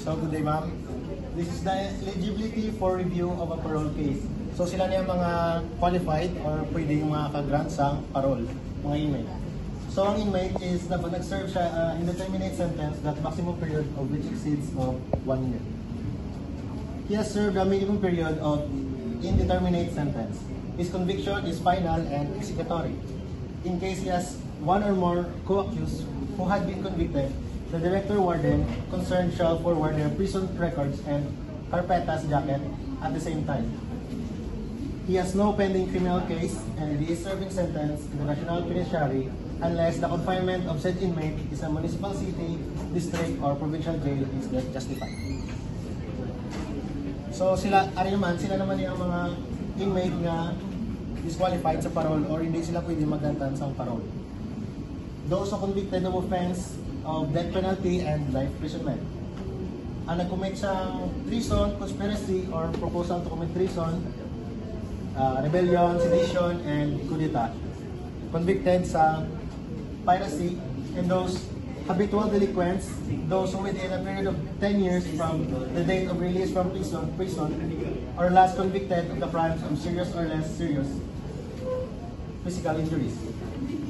So good day, ma'am. This is the eligibility for review of a parole case. So sila niya mga qualified or pwedeng makaka-grant sa parole, mga inmate. So ang inmate is dapat nag-serve siya indeterminate sentence that maximum period of which exceeds of 1 year. He has served a minimum period of indeterminate sentence. His conviction is final and executory. In case he has one or more co-accused who had been convicted, the director warden concerned shall forward their prison records and carpetas jacket at the same time. He has no pending criminal case and he is serving sentence in the National Penitentiary unless the confinement of said inmate is a municipal city, district, or provincial jail is justified. So sila naman yung mga inmate nga disqualified sa parole or hindi sila pwede magdantan sa parole. Those who convicted of offense of death penalty and life imprisonment. Ang nag-commit siyang treason, conspiracy, or proposal to commit treason, rebellion, sedition, and coup d'etat. Convicted sa piracy, and those habitual delinquents, those who within a period of 10 years from the date of release from prison, or last convicted of the crimes of serious or less serious physical injuries.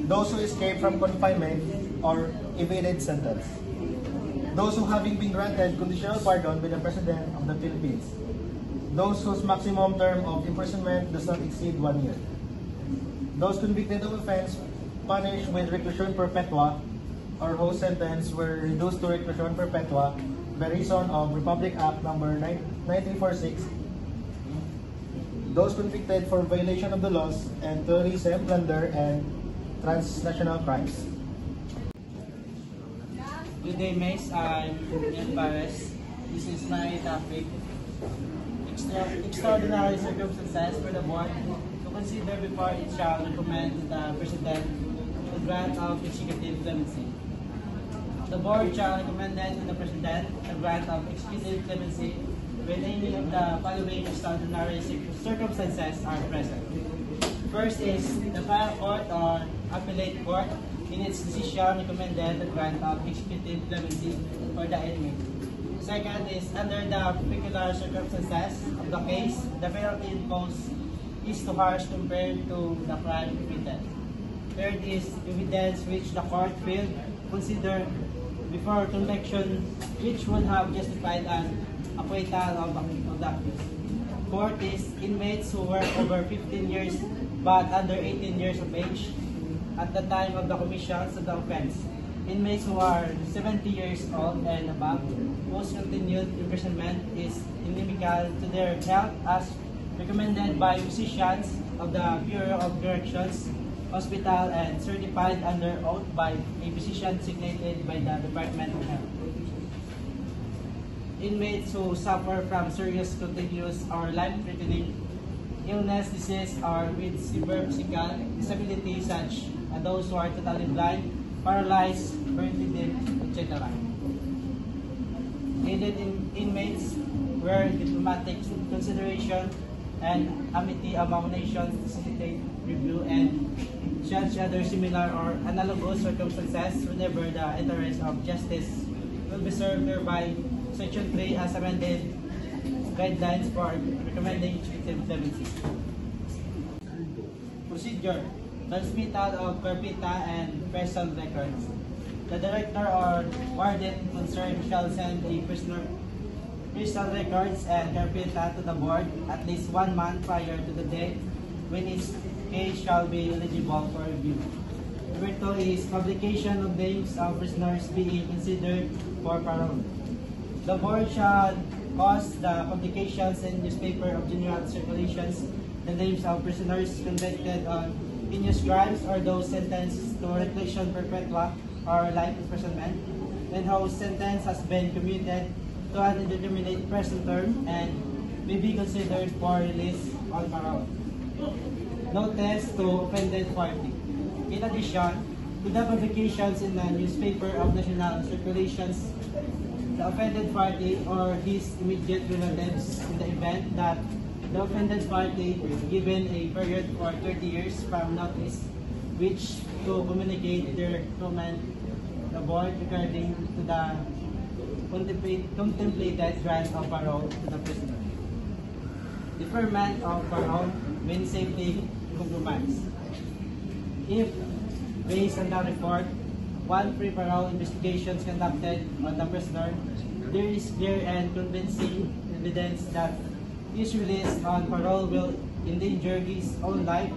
Those who escaped from confinement or evaded sentence. Those who having been granted conditional pardon by the President of the Philippines. Those whose maximum term of imprisonment does not exceed 1 year. Those convicted of offense punished with reclusion perpetua or whose sentence were reduced to reclusion perpetua by reason of Republic Act number 1946. Those convicted for violation of the laws and terrorism, plunder, and transnational crimes. Good day, Mace. I'm Ian Pares. This is my topic. Extraordinary circumstances for the board to consider before it shall recommend to the President the grant of executive clemency. The board shall recommend to the President the grant of executive clemency when any of the following extraordinary circumstances are present. First is the trial court or appellate court in its decision recommended the grant of executive clemency for the inmate. Second is under the particular circumstances of the case, the penalty imposed is too harsh compared to the crime committed. Third is evidence which the court failed to consider before conviction which would have justified an acquittal of the accused. Fourth is inmates who were over 15 years but under 18 years of age at the time of the commission of the offense. Inmates who are 70 years old and above, whose continued imprisonment is inimical to their health as recommended by physicians of the Bureau of Corrections Hospital and certified under oath by a physician designated by the Department of Health. Inmates who suffer from serious continuous or life-threatening illness, disease, or with severe physical disability such as those who are totally blind, paralyzed, paralytic, etc. Aided inmates where diplomatic consideration and amity among nations facilitate review and such other similar or analogous circumstances whenever the interest of justice will be served thereby. Section 3 as amended guidelines for recommending executive clemency. Procedure: transmittal of carpeta and prison records. The director or warden concerned shall send a prison records and carpeta to the board at least 1 month prior to the date when its case shall be eligible for review. Number 2 is publication of names of prisoners being considered for parole. The board shall cause the publications in newspaper of general circulations the names of prisoners convicted on heinous crimes or those sentenced to reclusion perpetua or life imprisonment, and whose sentence has been commuted to an indeterminate prison term and may be considered for release on parole. Notice to offended party. In addition to the publications in the newspaper of national circulations, the offended party or his immediate relatives, in the event that the offended party is given a period for 30 years from notice which to communicate their comment the board regarding to the contemplated grant of parole to the prisoner. Deferment of parole means safety compromise. If, based on the report, one pre-parole investigation is conducted on the prisoner, there is clear and convincing evidence that his release on parole will endanger his own life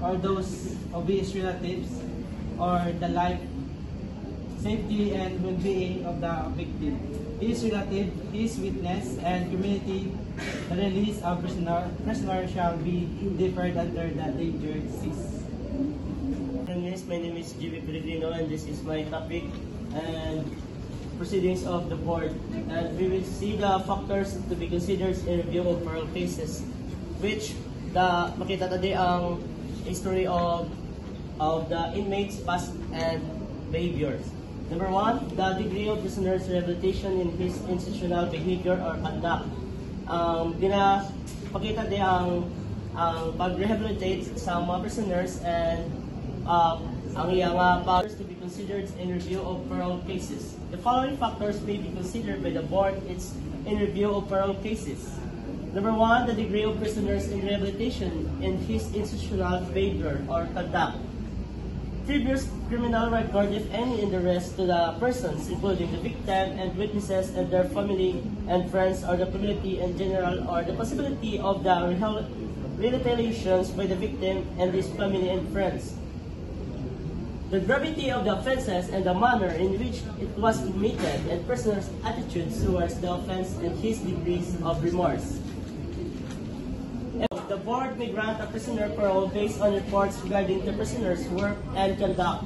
or those of his relatives or the life, safety, and well-being of the victim, his relative, his witness, and community. The release of prisoner shall be deferred under the danger cease. My name is Jimmy Pellegrino, and this is my topic and proceedings of the board. And we will see the factors to be considered in review of parole cases, which makita today ang history of the inmates' past and behaviors. Number one, the degree of prisoner's rehabilitation in his institutional behavior or conduct. Pakita din ang pag-rehabilitate sa mga prisoners and ang iyang factors to be considered in review of parole cases. The following factors may be considered by the board in review of parole cases. Number one, the degree of prisoners in rehabilitation in his institutional behavior or conduct. Previous criminal record, if any, in the rest to the persons, including the victim and witnesses and their family and friends or the community in general, or the possibility of the retaliations by the victim and his family and friends. The gravity of the offenses and the manner in which it was committed and prisoner's attitudes towards the offense and his degrees of remorse. The board may grant a prisoner parole based on reports regarding the prisoner's work and conduct,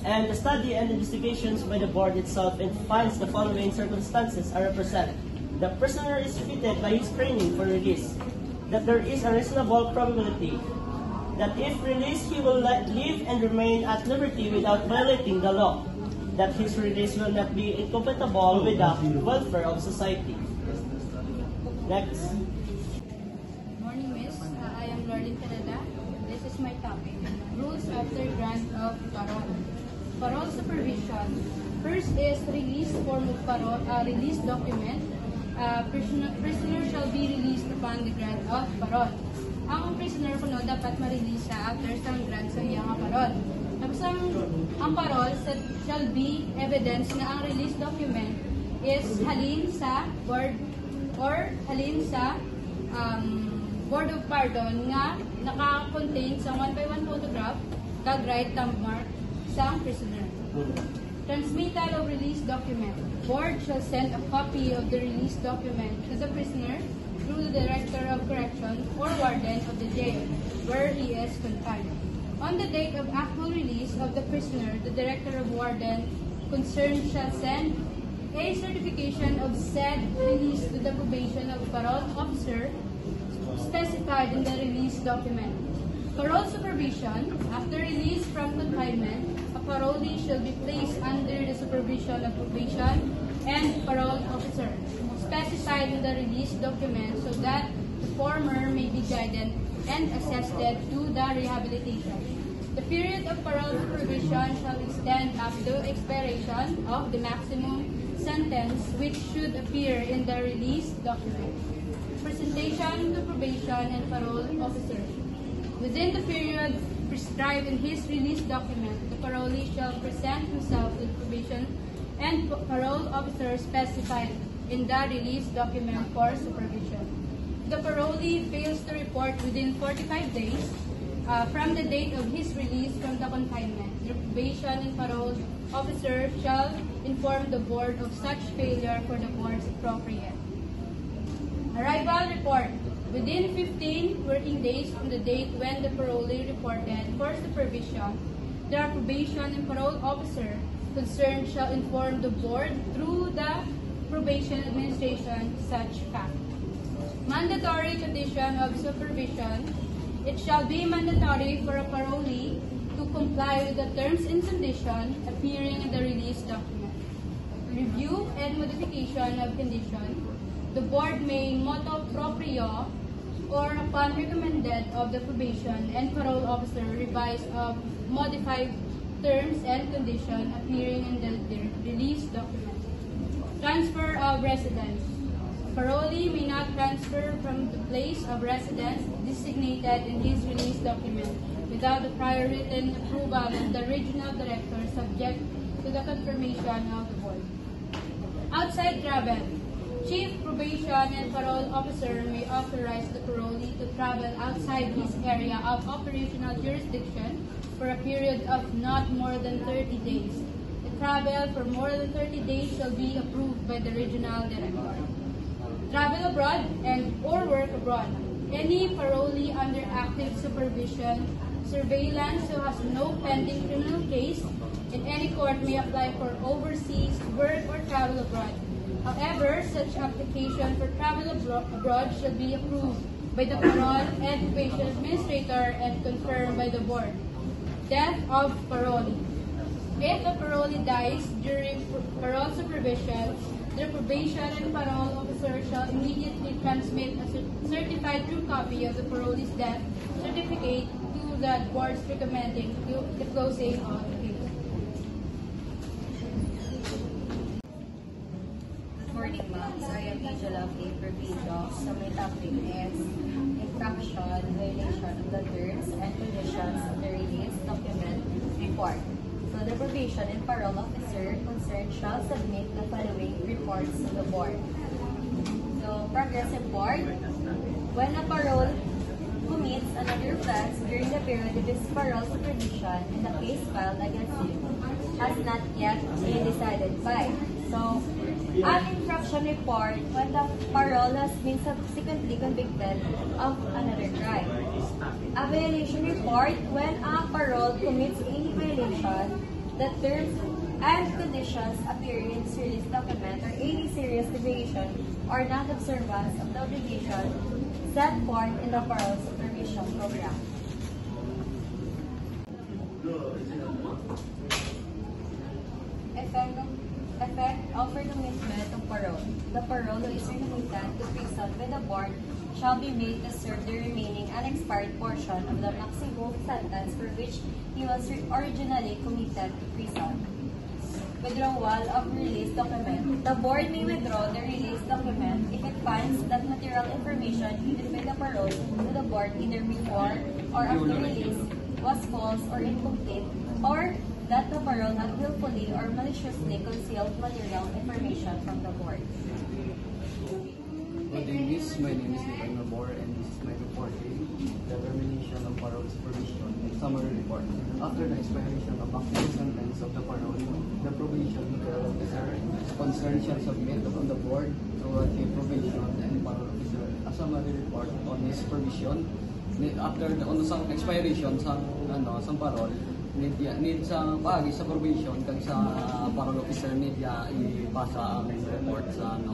and the study and investigations by the board itself and finds the following circumstances are represented. The prisoner is fitted by his training for release, that there is a reasonable probability that if released he will live and remain at liberty without violating the law, that his release will not be incompatible with the welfare of society. Next. Morning, Miss. I am Lorlyn Canada. This is my topic. Rules after grant of parole. Parole supervision. First is release form of parole, release document. Prisoner shall be released upon the grant of parole. Ang prisoner kuno dapat ma-release after sa grant sa iyang parole. Tapos ang parole shall be evidence na ang release document is halin sa board or halin sa board of pardon nga naka-contain sa 1x1 photograph kag right thumb mark sa prisoner. Transmittal of release document. Board shall send a copy of the release document to the prisoner through the Director of Correction or Warden of the jail where he is confined. On the date of actual release of the prisoner, the Director of Warden concerned shall send a certification of said release to the probation of parole officer specified in the release document. Parole supervision. After release from confinement, a parolee shall be placed under the supervision of probation and parole officer specified in the release document so that the former may be guided and assisted to the rehabilitation. The period of parole supervision shall extend up to expiration of the maximum sentence which should appear in the release document. Presentation to probation and parole officer. Within the period prescribed in his release document, the parolee shall present himself to the probation and parole officer specified in the release document for supervision. The parolee fails to report within 45 days from the date of his release from the confinement. The probation and parole officer shall inform the board of such failure for the board's appropriate. Arrival report. Within 15 working days from the date when the parolee reported for supervision, the probation and parole officer concerned shall inform the board through the probation administration such fact. Mandatory condition of supervision. It shall be mandatory for a parolee to comply with the terms and conditions appearing in the release document. Review and modification of condition. The board may motu proprio or upon recommended of the probation and parole officer revise of modified terms and conditions appearing in the release document. Transfer of residence. Parolee may not transfer from the place of residence designated in his release document without the prior written approval of the regional director, subject to the confirmation of the board. Outside travel. Chief Probation and Parole Officer may authorize the parolee to travel outside his area of operational jurisdiction for a period of not more than 30 days. The travel for more than 30 days shall be approved by the regional director. Travel abroad and or work abroad. Any parolee under active supervision, surveillance who has no pending criminal case in any court may apply for overseas work or travel abroad. However, such application for travel abroad shall be approved by the parole and probation administrator and confirmed by the board. Death of parolee. If a parolee dies during parole supervision, the probation and parole officer shall immediately transmit a certified true copy of the parolee's death certificate to the boards recommending the closing of the case. Good morning, ma'am. So, I am Angela K. Pervido. So, my topic is infraction, violation of the terms and conditions of the release document report. So, the probation and parole officer concerned shall submit the following reports to the board. So, progress report. When a parole commits another offense during the period of his parole supervision and the case filed against him has not yet been decided by. So, an infraction report when the parole has been subsequently convicted of another crime. A violation report when a parole commits any violation, the terms and conditions appearing in his release document or any serious deviation or non-observance of the obligation set forth in the parole supervision program. Effect of commitment of parole. The parole who is committed to prison by the board shall be made to serve the remaining unexpired portion of the maximum sentence for which he was originally committed to prison. Withdrawal of release document. The board may withdraw the release document if it finds that material information given by the parole to the board either before or after release was false or incomplete, or that the parole had willfully or maliciously concealed material information from the board. Good day, Miss. My name is Nican Mabor and this is my reporting the termination of parole supervision summary report. After the expiration of actual sentence of the parole, the probation officer concerned shall submit on the board through the probation and parole officer a summary report on his supervision. After on the expiration sa parole, need sa pagi sa probation kag sa parole officer need ipasa ang report sa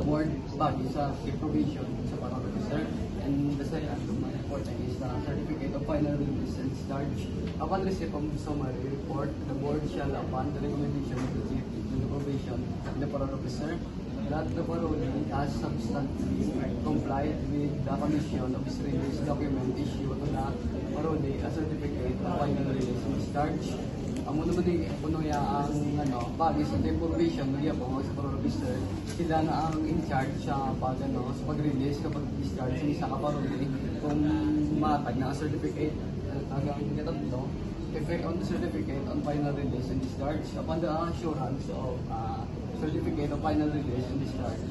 board pagi sa probation sa parole officer. And the second of my reporting is the certificate of final release and discharge. Upon receipt of summary report, the board shall, upon the recommendation of the chief to the probation and the parole officer, that the parolee has substantially complied with the condition of his release document issued to the parolee a certificate of final release and discharge. Amo naman din puno ya ang pagi sa probation niya po sa parole officer, sila na ang in charge sa sa pag-release kapag discharge sa isa ka parolee kung matag na certificate hanggang katatlo effect on the certificate on final release and discharge upon the assurance of certificate of final release and discharge.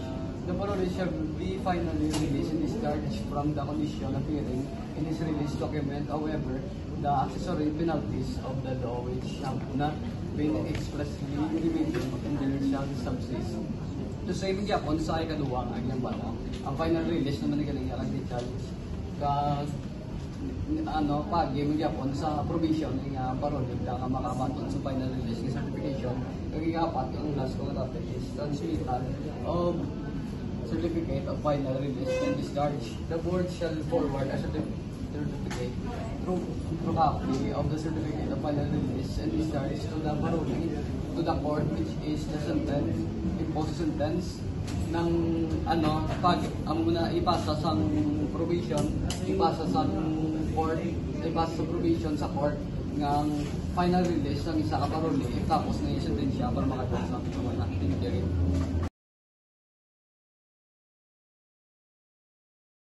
The parolee shall be finally released and discharged from the condition appearing in his release document. However, the accessory penalties of the law which have not been expressly limited and there shall subsist. To say mo Japon sa ikaduwa ang ilang bala, ang final release naman galing ang discharge kag pagi mo Japon sa provision ng parolee nga makabaton sa final release ng certification. Kag ikapat ang last ko topic is transmittal of certificate of final release and discharge. The board shall forward a certificate through copy of the certificate of final release and discharge to the parolee to the court which is the sentence, imposed sentence ng pag muna ipasa sa probation, ipasa sa court, ipasa sa probation sa court ng final release ng isa ka parolee tapos na yung sentensya siya para makadala sa mga interim.